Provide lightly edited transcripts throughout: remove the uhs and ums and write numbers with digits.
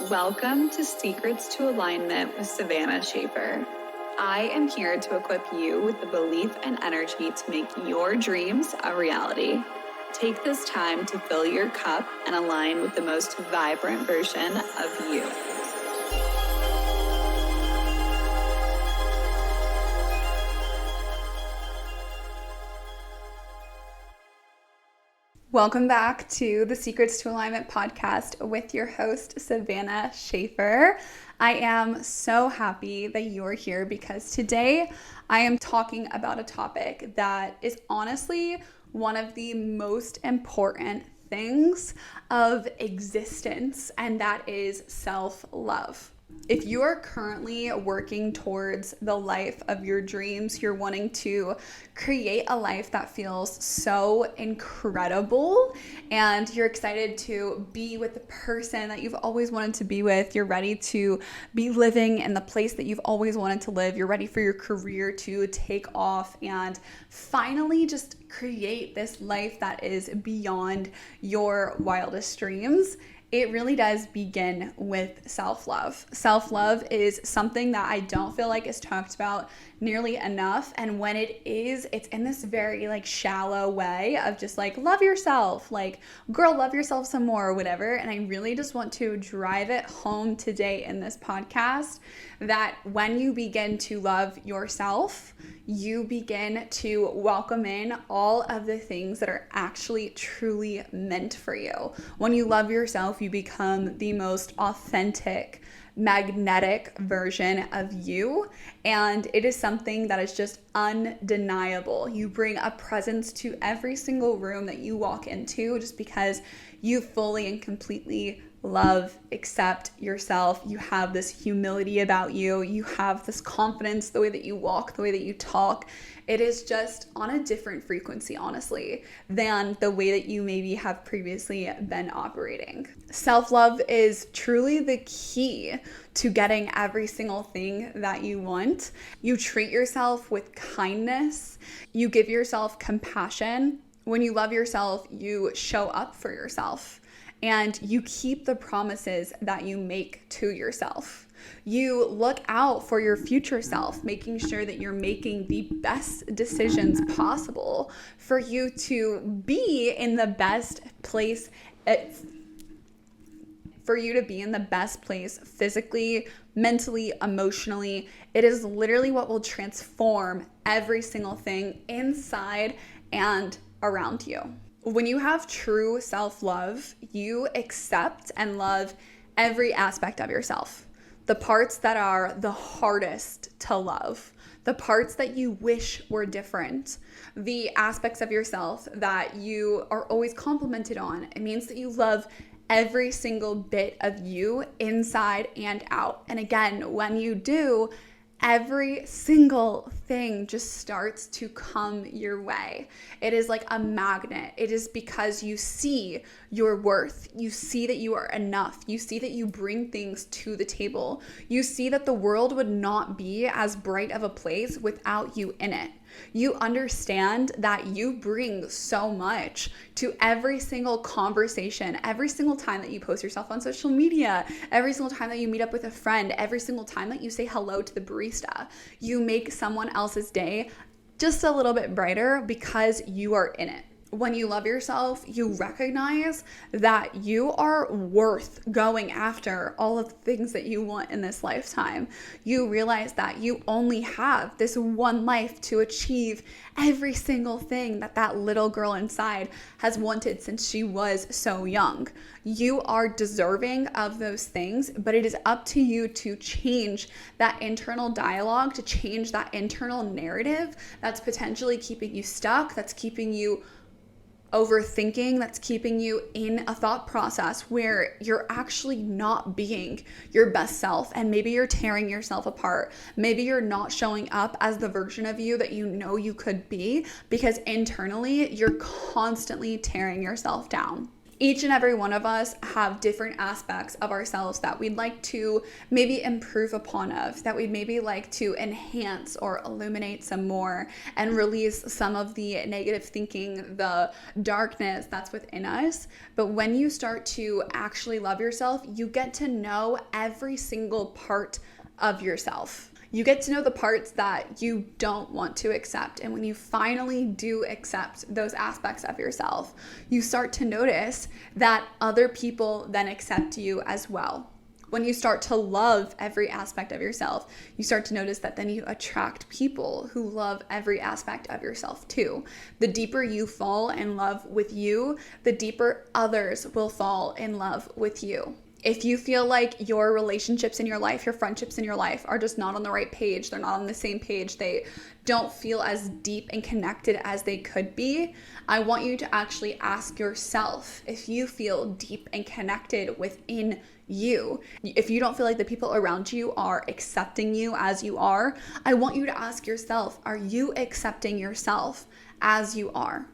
Welcome to Secrets to Alignment with Savannah Schaffer. I am here to equip you with the belief and energy to make your dreams a reality. Take this time to fill your cup and align with the most vibrant version of you. Welcome back to the Secrets to Alignment podcast with your host, Savannah Schaffer. I am so happy that you're here because today I am talking about a topic that is honestly one of the most important things of existence, and that is self-love. If you are currently working towards the life of your dreams, you're wanting to create a life that feels so incredible and you're excited to be with the person that you've always wanted to be with, you're ready to be living in the place that you've always wanted to live, you're ready for your career to take off and finally just create this life that is beyond your wildest dreams. It really does begin with self-love. Self-love is something that I don't feel like is talked about nearly enough. And when it is, it's in this very shallow way of just love yourself, girl, love yourself some more or whatever. And I really just want to drive it home today in this podcast that when you begin to love yourself, you begin to welcome in all of the things that are actually truly meant for you. When you love yourself, you become the most authentic, magnetic version of you, and it is something that is just undeniable. You bring a presence to every single room that you walk into just because you fully and completely love, accept yourself. You have this humility about you. You have this confidence, the way that you walk, the way that you talk. It is just on a different frequency, honestly, than the way that you maybe have previously been operating. Self-love is truly the key to getting every single thing that you want. You treat yourself with kindness. You give yourself compassion. When you love yourself, you show up for yourself. And you keep the promises that you make to yourself. You look out for your future self, making sure that you're making the best decisions possible for you to be in the best place, physically, mentally, emotionally. It is literally what will transform every single thing inside and around you. When you have true self-love, you accept and love every aspect of yourself. The parts that are the hardest to love, the parts that you wish were different, the aspects of yourself that you are always complimented on. It means that you love every single bit of you inside and out. And again, when you do, every single thing just starts to come your way. It is like a magnet. It is because you see your worth. You see that you are enough. You see that you bring things to the table. You see that the world would not be as bright of a place without you in it. You understand that you bring so much to every single conversation, every single time that you post yourself on social media, every single time that you meet up with a friend, every single time that you say hello to the barista. You make someone else's day just a little bit brighter because you are in it. When you love yourself, you recognize that you are worth going after all of the things that you want in this lifetime. You realize that you only have this one life to achieve every single thing that that little girl inside has wanted since she was so young. You are deserving of those things, but it is up to you to change that internal dialogue, to change that internal narrative that's potentially keeping you stuck, that's keeping you overthinking, that's keeping you in a thought process where you're actually not being your best self, and maybe you're tearing yourself apart. Maybe you're not showing up as the version of you that you know you could be because internally you're constantly tearing yourself down. Each and every one of us have different aspects of ourselves that we'd like to maybe improve upon of, that we'd maybe like to enhance or illuminate some more and release some of the negative thinking, the darkness that's within us. But when you start to actually love yourself, you get to know every single part of yourself. You get to know the parts that you don't want to accept. And when you finally do accept those aspects of yourself, you start to notice that other people then accept you as well. When you start to love every aspect of yourself, you start to notice that then you attract people who love every aspect of yourself too. The deeper you fall in love with you, the deeper others will fall in love with you. If you feel like your relationships in your life, your friendships in your life are just not on the right page, they're not on the same page, they don't feel as deep and connected as they could be, I want you to actually ask yourself if you feel deep and connected within you. If you don't feel like the people around you are accepting you as you are, I want you to ask yourself, are you accepting yourself as you are?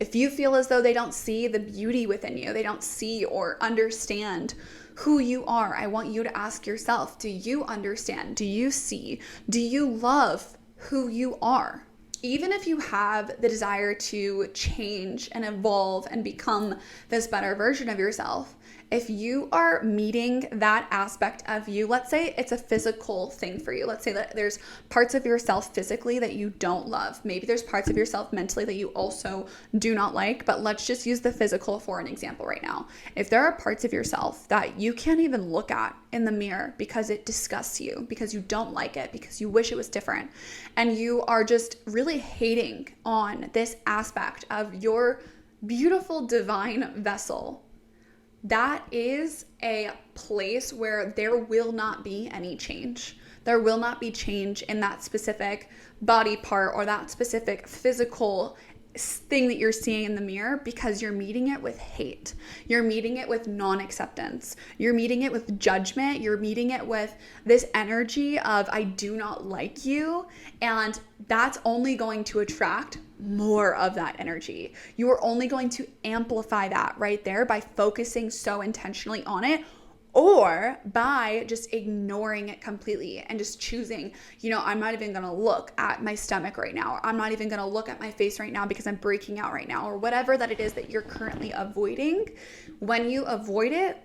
If you feel as though they don't see the beauty within you, they don't see or understand who you are, I want you to ask yourself, do you understand? Do you see? Do you love who you are? Even if you have the desire to change and evolve and become this better version of yourself, if you are meeting that aspect of you, let's say it's a physical thing for you. Let's say that there's parts of yourself physically that you don't love. Maybe there's parts of yourself mentally that you also do not like, but let's just use the physical for an example right now. If there are parts of yourself that you can't even look at in the mirror because it disgusts you, because you don't like it, because you wish it was different, and you are just really hating on this aspect of your beautiful divine vessel, that is a place where there will not be any change. There will not be change in that specific body part or that specific physical thing that you're seeing in the mirror, because you're meeting it with hate. You're meeting it with non-acceptance. You're meeting it with judgment. You're meeting it with this energy of, I do not like you. And that's only going to attract more of that energy. You are only going to amplify that right there by focusing so intentionally on it, or by just ignoring it completely and just choosing, I'm not even going to look at my stomach right now, or I'm not even going to look at my face right now because I'm breaking out right now, or whatever that it is that you're currently avoiding. When you avoid it,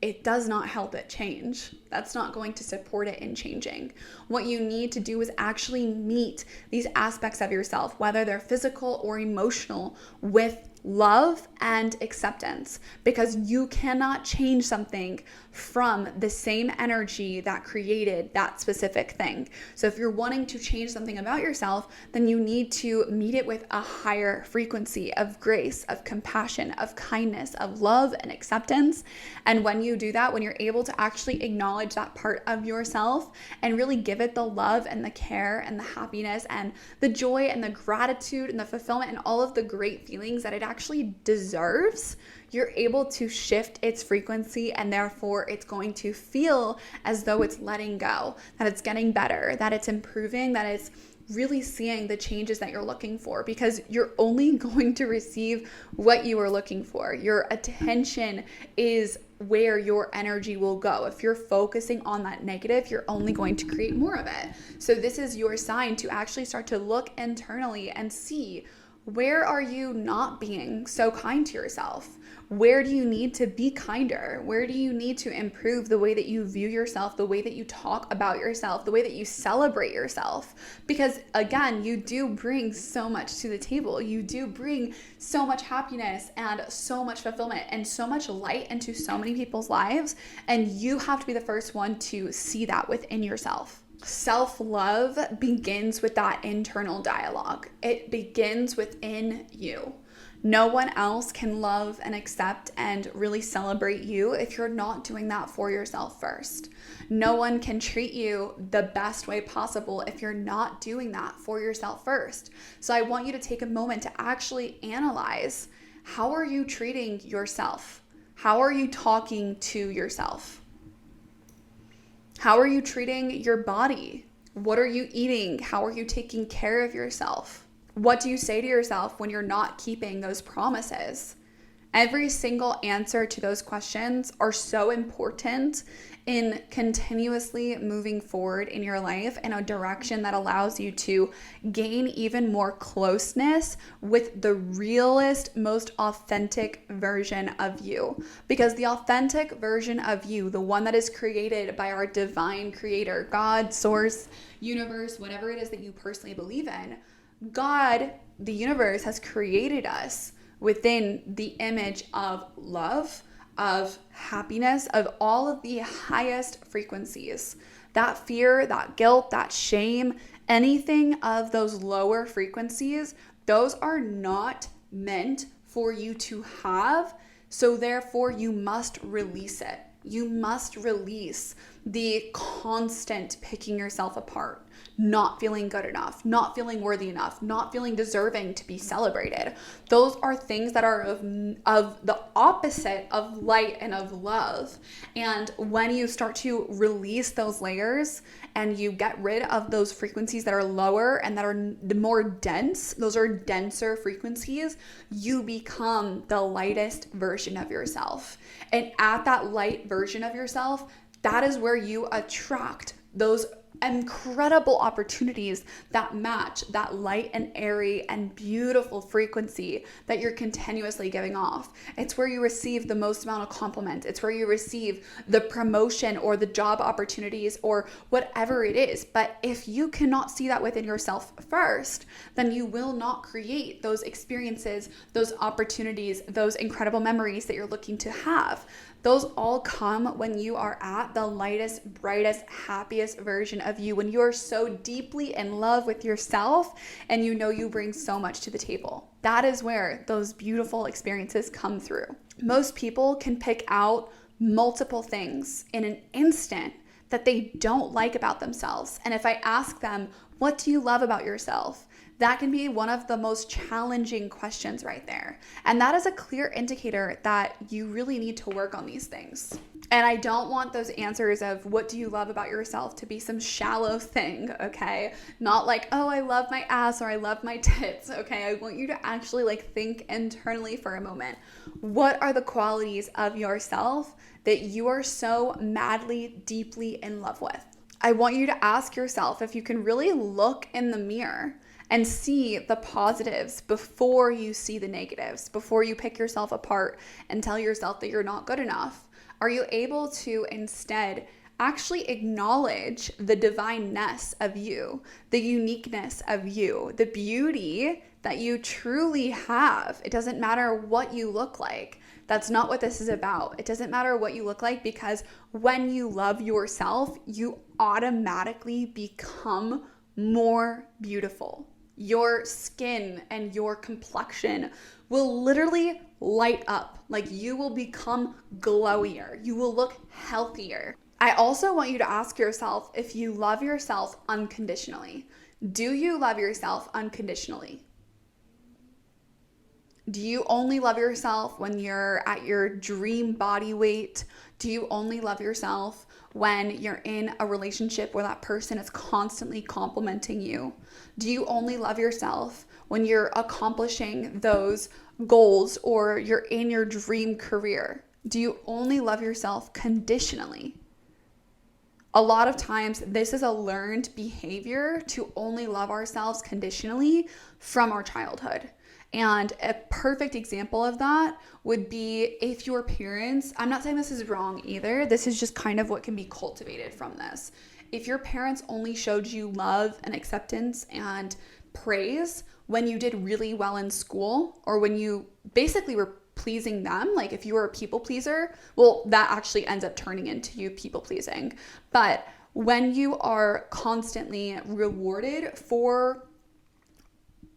it does not help it change. That's not going to support it in changing. What you need to do is actually meet these aspects of yourself, whether they're physical or emotional, with love and acceptance, because you cannot change something from the same energy that created that specific thing. So if you're wanting to change something about yourself, then you need to meet it with a higher frequency of grace, of compassion, of kindness, of love and acceptance. And when you do that, when you're able to actually acknowledge that part of yourself and really give it the love and the care and the happiness and the joy and the gratitude and the fulfillment and all of the great feelings that it actually deserves, you're able to shift its frequency, and therefore it's going to feel as though it's letting go, that it's getting better, that it's improving, that it's really seeing the changes that you're looking for, because you're only going to receive what you are looking for. Your attention is where your energy will go. If you're focusing on that negative, you're only going to create more of it. So this is your sign to actually start to look internally and see, where are you not being so kind to yourself? Where do you need to be kinder? Where do you need to improve the way that you view yourself, the way that you talk about yourself, the way that you celebrate yourself? Because again, you do bring so much to the table. You do bring so much happiness and so much fulfillment and so much light into so many people's lives. And you have to be the first one to see that within yourself. Self-love begins with that internal dialogue. It begins within you. No one else can love and accept and really celebrate you if you're not doing that for yourself first. No one can treat you the best way possible if you're not doing that for yourself first. So I want you to take a moment to actually analyze, how are you treating yourself? How are you talking to yourself? How are you treating your body? What are you eating? How are you taking care of yourself? What do you say to yourself when you're not keeping those promises? Every single answer to those questions are so important in continuously moving forward in your life in a direction that allows you to gain even more closeness with the realest, most authentic version of you. Because the authentic version of you, the one that is created by our divine creator, God, source, universe, whatever it is that you personally believe in, God, the universe, has created us within the image of love, of happiness, of all of the highest frequencies. That fear, that guilt, that shame, anything of those lower frequencies, those are not meant for you to have. So therefore, you must release it. You must release the constant picking yourself apart, not feeling good enough, not feeling worthy enough, not feeling deserving to be celebrated. Those are things that are of the opposite of light and of love. And when you start to release those layers and you get rid of those frequencies that are lower and that are the more dense, those are denser frequencies, you become the lightest version of yourself. And at that light version of yourself, that is where you attract those incredible opportunities that match that light and airy and beautiful frequency that you're continuously giving off. It's where you receive the most amount of compliments. It's where you receive the promotion or the job opportunities or whatever it is. But if you cannot see that within yourself first, then you will not create those experiences, those opportunities, those incredible memories that you're looking to have. Those all come when you are at the lightest, brightest, happiest version of you, when you are so deeply in love with yourself and you know you bring so much to the table. That is where those beautiful experiences come through. Most people can pick out multiple things in an instant that they don't like about themselves. And if I ask them, what do you love about yourself? That can be one of the most challenging questions right there. And that is a clear indicator that you really need to work on these things. And I don't want those answers of what do you love about yourself to be some shallow thing, okay? Not like, oh, I love my ass or I love my tits, okay? I want you to actually think internally for a moment. What are the qualities of yourself that you are so madly, deeply in love with? I want you to ask yourself if you can really look in the mirror and see the positives before you see the negatives, before you pick yourself apart and tell yourself that you're not good enough. Are you able to instead actually acknowledge the divineness of you, the uniqueness of you, the beauty that you truly have? It doesn't matter what you look like. That's not what this is about. It doesn't matter what you look like, because when you love yourself, you automatically become more beautiful. Your skin and your complexion will literally light up. You will become glowier. You will look healthier. I also want you to ask yourself if you love yourself unconditionally. Do you love yourself unconditionally? Do you only love yourself when you're at your dream body weight? Do you only love yourself when you're in a relationship where that person is constantly complimenting you? Do you only love yourself when you're accomplishing those goals or you're in your dream career? Do you only love yourself conditionally? A lot of times, this is a learned behavior to only love ourselves conditionally from our childhood. And a perfect example of that would be if your parents, I'm not saying this is wrong either, this is just kind of what can be cultivated from this. If your parents only showed you love and acceptance and praise when you did really well in school, or when you basically were pleasing them, like if you were a people pleaser, well, that actually ends up turning into you people pleasing. But when you are constantly rewarded for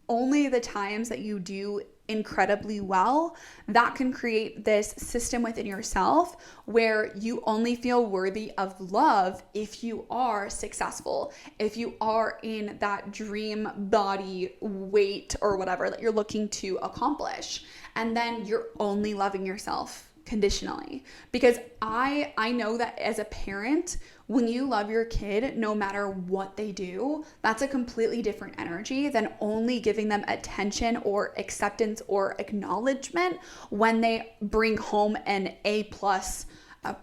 only the times that you do incredibly well, that can create this system within yourself where you only feel worthy of love if you are successful, if you are in that dream body weight or whatever that you're looking to accomplish. And then you're only loving yourself conditionally, because I know that as a parent, when you love your kid, no matter what they do, that's a completely different energy than only giving them attention or acceptance or acknowledgement when they bring home an A+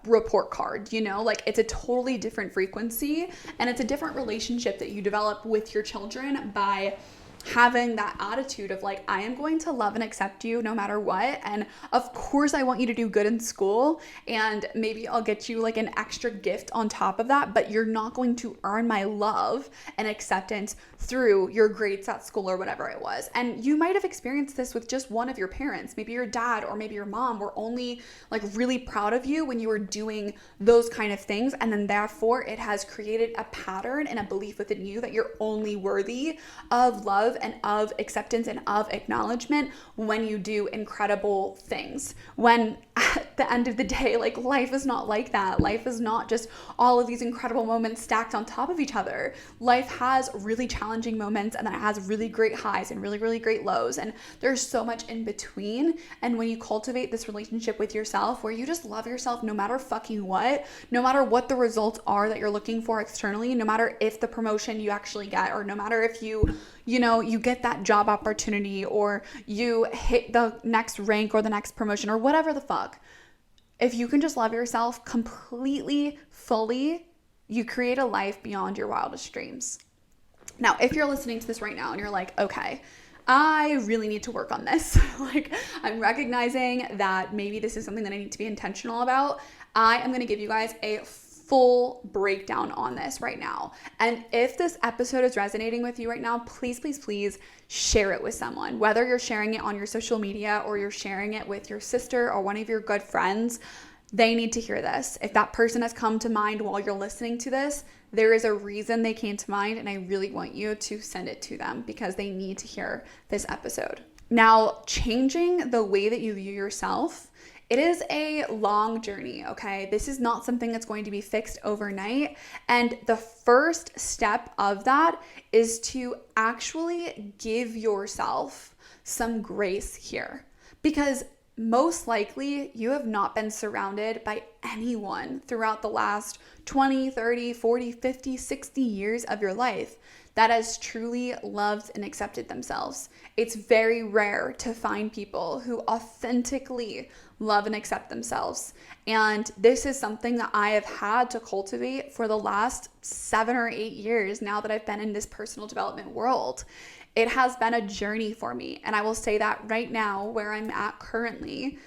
report card. Like, it's a totally different frequency, and it's a different relationship that you develop with your children by having that attitude of like, I am going to love and accept you no matter what. And of course I want you to do good in school, and maybe I'll get you like an extra gift on top of that, but you're not going to earn my love and acceptance through your grades at school or whatever it was. And you might have experienced this with just one of your parents. Maybe your dad or maybe your mom were only like really proud of you when you were doing those kind of things, and then therefore it has created a pattern and a belief within you that you're only worthy of love and of acceptance and of acknowledgement when you do incredible things. When at the end of the day, like, life is not like that. Life is not just all of these incredible moments stacked on top of each other. Life has really challenging moments, and then it has really great highs and really, really great lows. And there's so much in between. And when you cultivate this relationship with yourself where you just love yourself no matter fucking what, no matter what the results are that you're looking for externally, no matter if the promotion you actually get, or no matter if you get that job opportunity, or you hit the next rank or the next promotion or whatever the fuck. If you can just love yourself completely, fully, you create a life beyond your wildest dreams. Now, if you're listening to this right now and you're like, okay, I really need to work on this. Like, I'm recognizing that maybe this is something that I need to be intentional about. I am going to give you guys a full breakdown on this right now. And if this episode is resonating with you right now, please, please, please share it with someone. Whether you're sharing it on your social media or you're sharing it with your sister or one of your good friends, they need to hear this. If that person has come to mind while you're listening to this, there is a reason they came to mind, and I really want you to send it to them because they need to hear this episode. Now, changing the way that you view yourself, it is a long journey, okay? This is not something that's going to be fixed overnight. And the first step of that is to actually give yourself some grace here. Because most likely you have not been surrounded by anyone throughout the last 20, 30, 40, 50, 60 years of your life that has truly loved and accepted themselves. It's very rare to find people who authentically love and accept themselves. And this is something that I have had to cultivate for the last 7 or 8 years now that I've been in this personal development world. It has been a journey for me. And I will say that right now, where I'm at currently,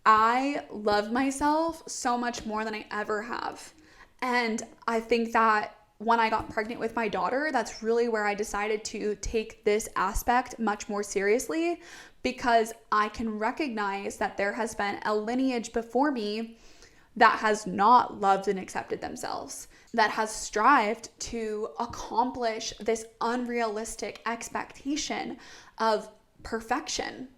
I love myself so much more than I ever have. And I think that when I got pregnant with my daughter, that's really where I decided to take this aspect much more seriously, because I can recognize that there has been a lineage before me that has not loved and accepted themselves, that has strived to accomplish this unrealistic expectation of perfection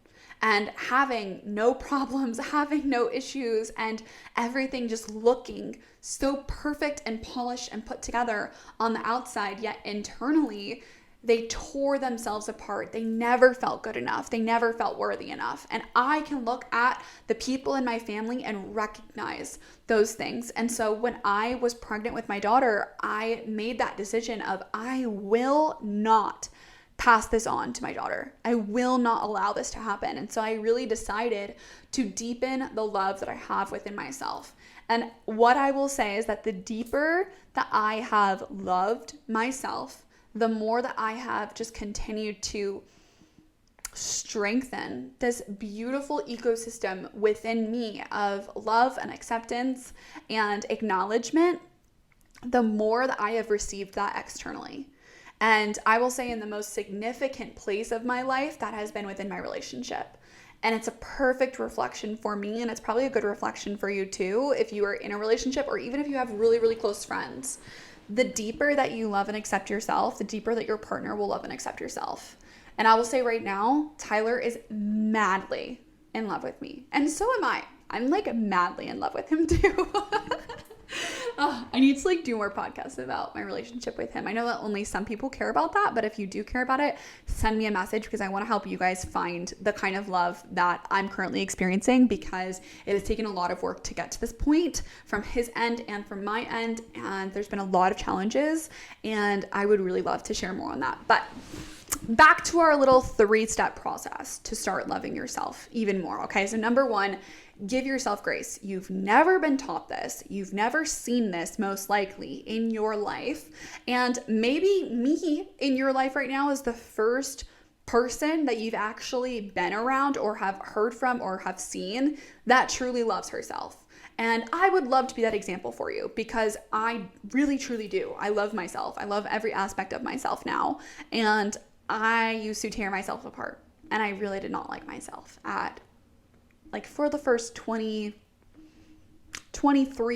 and having no problems, having no issues, and everything just looking so perfect and polished and put together on the outside, yet internally they tore themselves apart. They never felt good enough. They never felt worthy enough. And I can look at the people in my family and recognize those things. And so when I was pregnant with my daughter, I made that decision of, I will not pass this on to my daughter. I will not allow this to happen. And so I really decided to deepen the love that I have within myself. And what I will say is that the deeper that I have loved myself, the more that I have just continued to strengthen this beautiful ecosystem within me of love and acceptance and acknowledgement, the more that I have received that externally. And I will say in the most significant place of my life, that has been within my relationship. And it's a perfect reflection for me, and it's probably a good reflection for you too, if you are in a relationship or even if you have really, really close friends. The deeper that you love and accept yourself, the deeper that your partner will love and accept yourself. And I will say right now, Tyler is madly in love with me. And so am I. I'm like madly in love with him too. Oh, I need to like do more podcasts about my relationship with him. I know that only some people care about that, but if you do care about it, send me a message because I want to help you guys find the kind of love that I'm currently experiencing, because it has taken a lot of work to get to this point from his end and from my end, and there's been a lot of challenges, and I would really love to share more on that. But back to our little 3-step process to start loving yourself even more. Okay, so number 1, give yourself grace. You've never been taught this. You've never seen this, most likely, in your life. And maybe me in your life right now is the first person that you've actually been around or have heard from or have seen that truly loves herself. And I would love to be that example for you, because I really, truly do. I love myself. I love every aspect of myself now. And I used to tear myself apart. And I really did not like myself for the first 21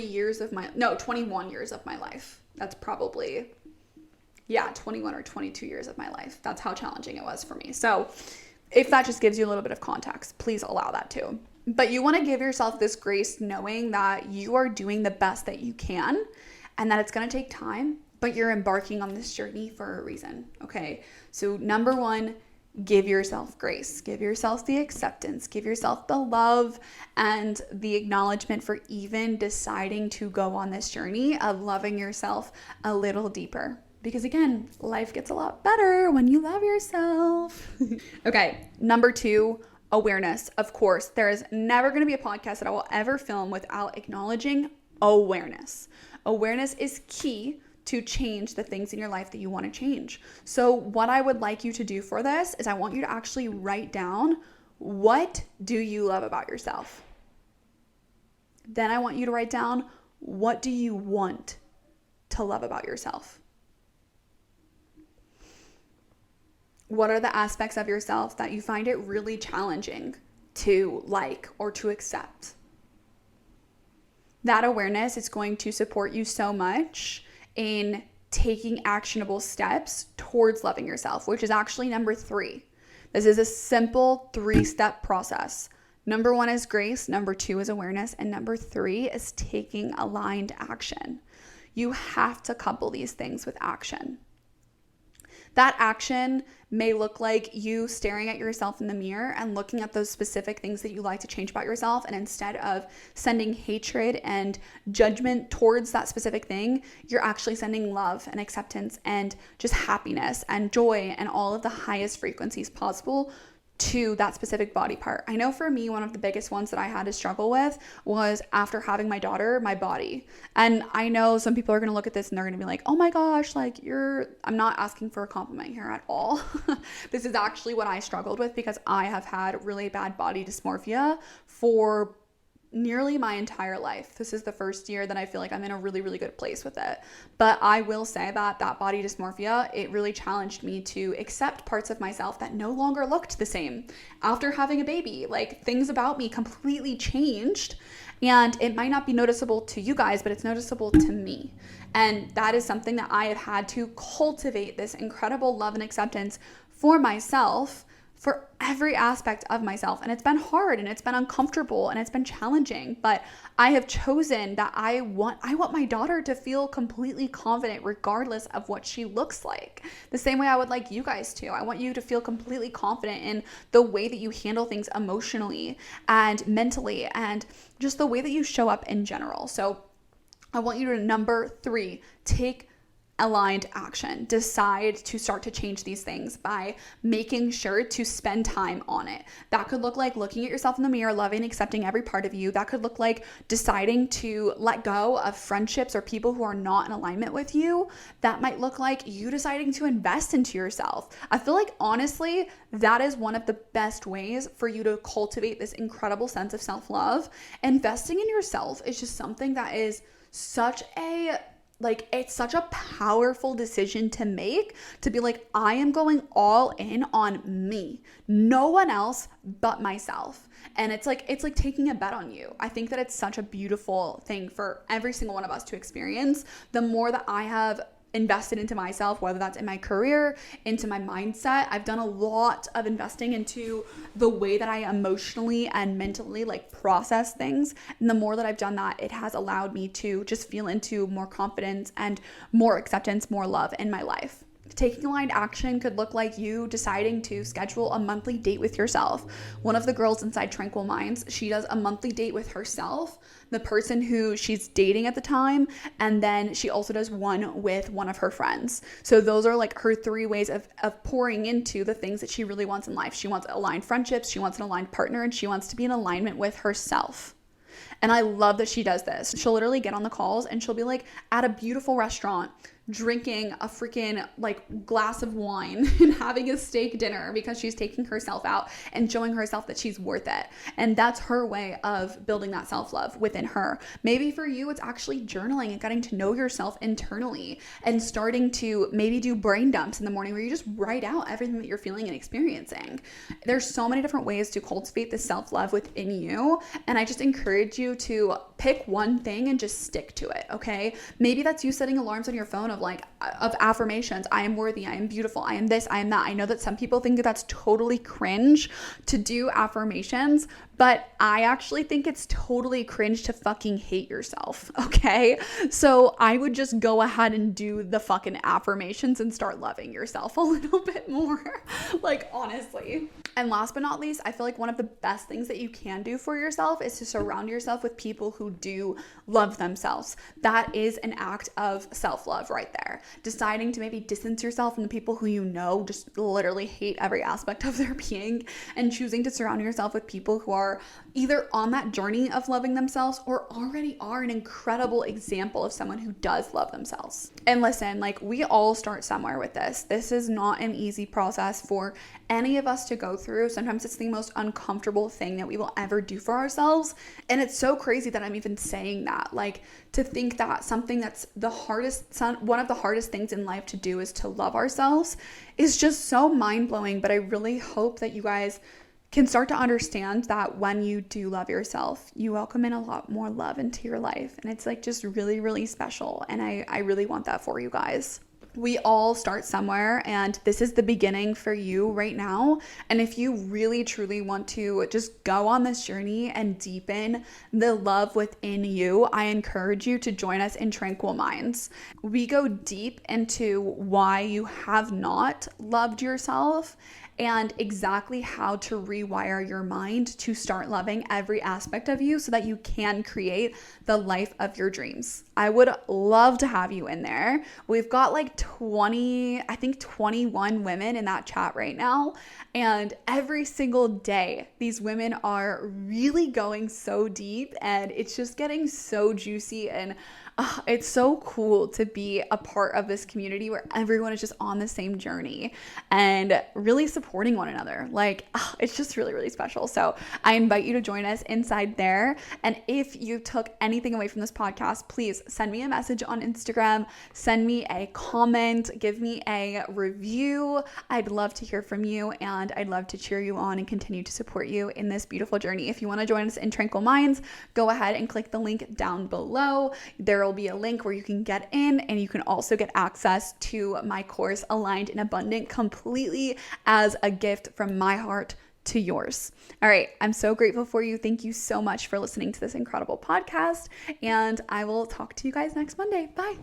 years of my life. That's probably, 21 or 22 years of my life. That's how challenging it was for me. So if that just gives you a little bit of context, please allow that too. But you want to give yourself this grace, knowing that you are doing the best that you can and that it's going to take time, but you're embarking on this journey for a reason. Okay. So number 1, give yourself grace, give yourself the acceptance, give yourself the love and the acknowledgement for even deciding to go on this journey of loving yourself a little deeper. Because again, life gets a lot better when you love yourself. Okay, number 2, awareness. Of course, there is never going to be a podcast that I will ever film without acknowledging awareness. Awareness is key to change the things in your life that you want to change. So what I would like you to do for this is I want you to actually write down, what do you love about yourself? Then I want you to write down, what do you want to love about yourself? What are the aspects of yourself that you find it really challenging to like or to accept? That awareness is going to support you so much in taking actionable steps towards loving yourself, which is actually number 3. This is a simple 3-step process. Number 1 is grace, number 2 is awareness, and number 3 is taking aligned action. You have to couple these things with action. That action may look like you staring at yourself in the mirror and looking at those specific things that you like to change about yourself. And instead of sending hatred and judgment towards that specific thing, you're actually sending love and acceptance and just happiness and joy and all of the highest frequencies possible to that specific body part. I know for me, one of the biggest ones that I had to struggle with was after having my daughter, my body. And I know some people are going to look at this and they're going to be like, oh my gosh, I'm not asking for a compliment here at all. This is actually what I struggled with, because I have had really bad body dysmorphia for nearly my entire life. This is the first year that I feel like I'm in a really, really good place with it. But I will say that body dysmorphia, it really challenged me to accept parts of myself that no longer looked the same. After having a baby, things about me completely changed, and it might not be noticeable to you guys, but it's noticeable to me. And that is something that I have had to cultivate, this incredible love and acceptance for myself, for every aspect of myself. And it's been hard and it's been uncomfortable and it's been challenging, but I have chosen that I want my daughter to feel completely confident regardless of what she looks like. The same way I would like you guys to. I want you to feel completely confident in the way that you handle things emotionally and mentally and just the way that you show up in general. So I want you to, number 3, take aligned action. Decide to start to change these things by making sure to spend time on it. That could look like looking at yourself in the mirror, loving, accepting every part of you. That could look like deciding to let go of friendships or people who are not in alignment with you. That might look like you deciding to invest into yourself. I feel like honestly, that is one of the best ways for you to cultivate this incredible sense of self-love. Investing in yourself is just something that is it's such a powerful decision to make, to be like, I am going all in on me, no one else but myself. And it's like taking a bet on you. I think that it's such a beautiful thing for every single one of us to experience. The more that I have invested into myself, whether that's in my career, into my mindset. I've done a lot of investing into the way that I emotionally and mentally like process things. And the more that I've done that, it has allowed me to just feel into more confidence and more acceptance, more love in my life. Taking aligned action could look like you deciding to schedule a monthly date with yourself. One of the girls inside Tranquil Minds, she does a monthly date with herself, the person who she's dating at the time, and then she also does one with one of her friends. So those are like her 3 ways of pouring into the things that she really wants in life. She wants aligned friendships, she wants an aligned partner, and she wants to be in alignment with herself. And I love that she does this. She'll literally get on the calls and she'll be like at a beautiful restaurant, drinking a freaking like glass of wine and having a steak dinner because she's taking herself out and showing herself that she's worth it. And that's her way of building that self-love within her. Maybe for you, it's actually journaling and getting to know yourself internally and starting to maybe do brain dumps in the morning where you just write out everything that you're feeling and experiencing. There's so many different ways to cultivate the self-love within you. And I just encourage you to pick one thing and just stick to it. Okay. Maybe that's you setting alarms on your phone of affirmations. I am worthy. I am beautiful. I am this. I am that. I know that some people think that that's totally cringe to do affirmations, but I actually think it's totally cringe to fucking hate yourself. Okay. So I would just go ahead and do the fucking affirmations and start loving yourself a little bit more. Like, honestly. And last but not least, I feel like one of the best things that you can do for yourself is to surround yourself with people who do love themselves. That is an act of self-love right there. Deciding to maybe distance yourself from the people who you know just literally hate every aspect of their being, and choosing to surround yourself with people who are either on that journey of loving themselves or already are an incredible example of someone who does love themselves. And listen, like, we all start somewhere with this. This is not an easy process for any of us to go through. Sometimes it's the most uncomfortable thing that we will ever do for ourselves. And it's so crazy that I'm even saying that. Like, to think that something that's one of the hardest things in life to do is to love ourselves is just so mind-blowing. But I really hope that you guys can start to understand that when you do love yourself, you welcome in a lot more love into your life. And it's like just really, really special. And I really want that for you guys. We all start somewhere, and this is the beginning for you right now. And if you really truly want to just go on this journey and deepen the love within you, I encourage you to join us in Tranquil Minds. We go deep into why you have not loved yourself and exactly how to rewire your mind to start loving every aspect of you so that you can create the life of your dreams. I would love to have you in there. We've got like 21 women in that chat right now. And every single day, these women are really going so deep, and it's just getting so juicy. And it's so cool to be a part of this community where everyone is just on the same journey and really supporting one another. Like, it's just really, really special. So I invite you to join us inside there. And if you took anything away from this podcast, please send me a message on Instagram, send me a comment, give me a review. I'd love to hear from you, and I'd love to cheer you on and continue to support you in this beautiful journey. If you want to join us in Tranquil Minds, go ahead and click the link down below. There will be a link where you can get in, and you can also get access to my course, Aligned and Abundant, completely as a gift from my heart to yours. All right. I'm so grateful for you. Thank you so much for listening to this incredible podcast, and I will talk to you guys next Monday. Bye.